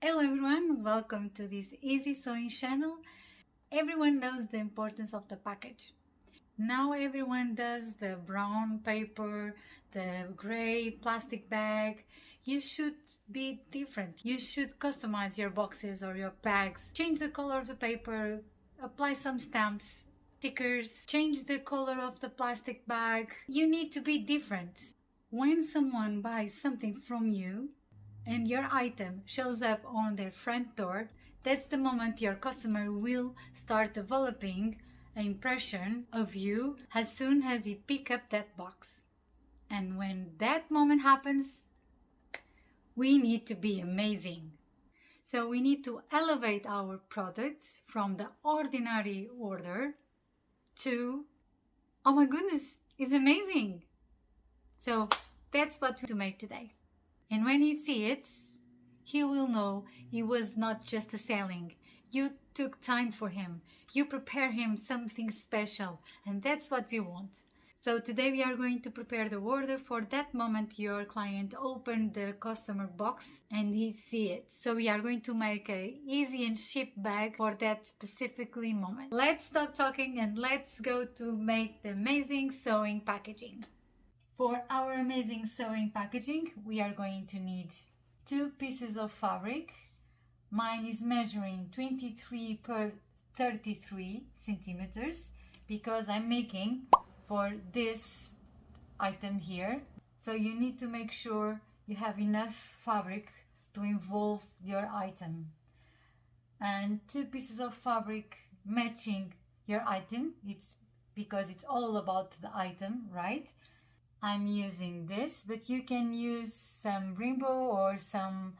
Hello everyone, welcome to this easy sewing channel. Everyone knows the importance of the package. Now everyone does the brown paper, the gray plastic bag. You should be different. You should customize your boxes or your bags. Change the color of the paper, apply some stamps, stickers, change the color of the plastic bag. You need to be different. When someone buys something from you, and your item shows up on their front door, that's the moment your customer will start developing an impression of you as soon as he pick up that box. And when that moment happens, we need to be amazing. So we need to elevate our products from the ordinary order to, oh my goodness, it's amazing. So that's what we to make today. And when he sees it, he will know it was not just a selling. You took time for him. You prepare him something special. And that's what we want. So today we are going to prepare the order for that moment your client opened the customer box and he see it. So we are going to make a easy and cheap bag for that specifically moment. Let's stop talking and let's go to make the amazing sewing packaging. For our amazing sewing packaging, we are going to need 2 pieces of fabric. Mine is measuring 23 per 33 centimeters because I'm making for this item here. So you need to make sure you have enough fabric to involve your item. And 2 pieces of fabric matching your item. It's because it's all about the item, right? I'm using this, but you can use some rainbow or some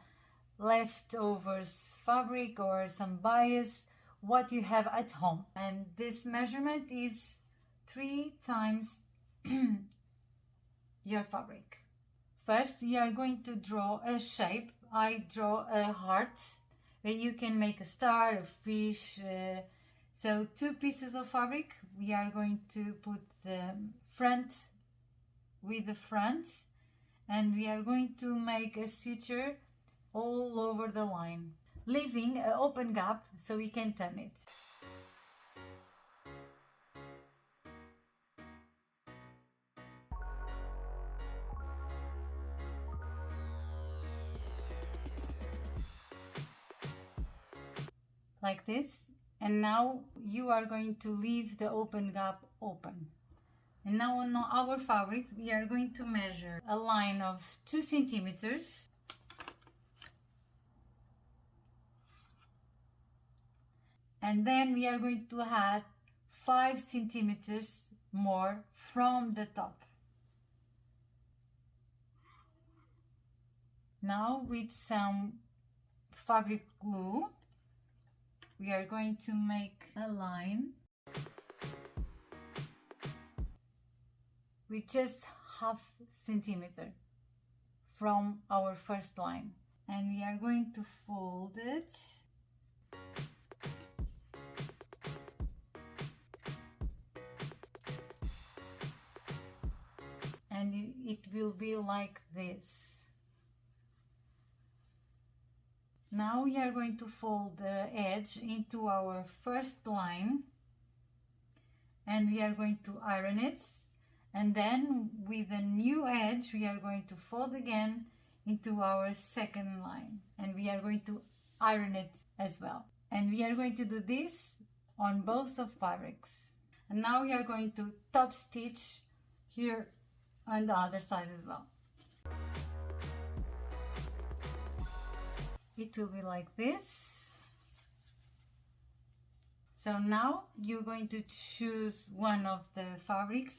leftovers fabric or some bias, what you have at home. And this measurement is 3 times your fabric. First, you are going to draw a shape. I draw a heart, where you can make a star, a fish. So 2 pieces of fabric. We are going to put the front with the front, and we are going to make a suture all over the line, leaving an open gap so we can turn it. Like this. And now you are going to leave the open gap open. And now on our fabric, we are going to measure a line of 2 centimeters. And then we are going to add 5 centimeters more from the top. Now with some fabric glue, we are going to make a line with just half centimeter from our first line, and we are going to fold it and it will be like this. Now we are going to fold the edge into our first line and we are going to iron it. And then with a new edge, we are going to fold again into our second line. And we are going to iron it as well. And we are going to do this on both of fabrics. And now we are going to top stitch here on the other side as well. It will be like this. So now you're going to choose one of the fabrics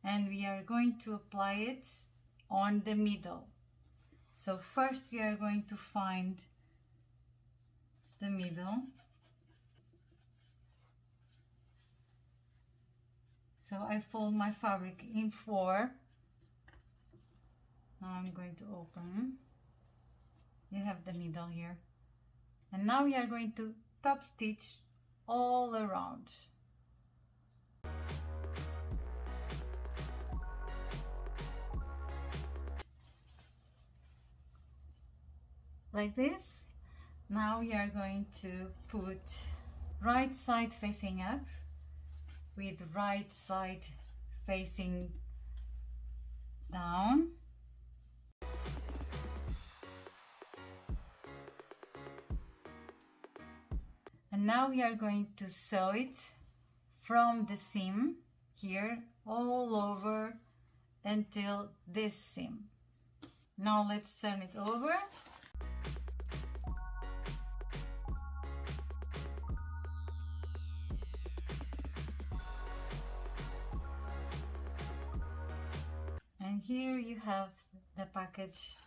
and we are going to apply it on the middle. So first we are going to find the middle. So I fold my fabric in 4. Now I'm going to open. You have the middle here. And now we are going to top stitch all around. Like this. Now we are going to put right side facing up with right side facing down. And now we are going to sew it from the seam here all over until this seam. Now let's turn it over. And here you have the package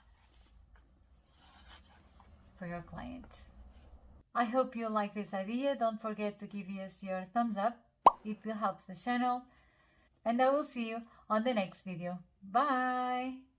for your client. I hope you like this idea. Don't forget to give us your thumbs up. It will help the channel. And I will see you on the next video. Bye!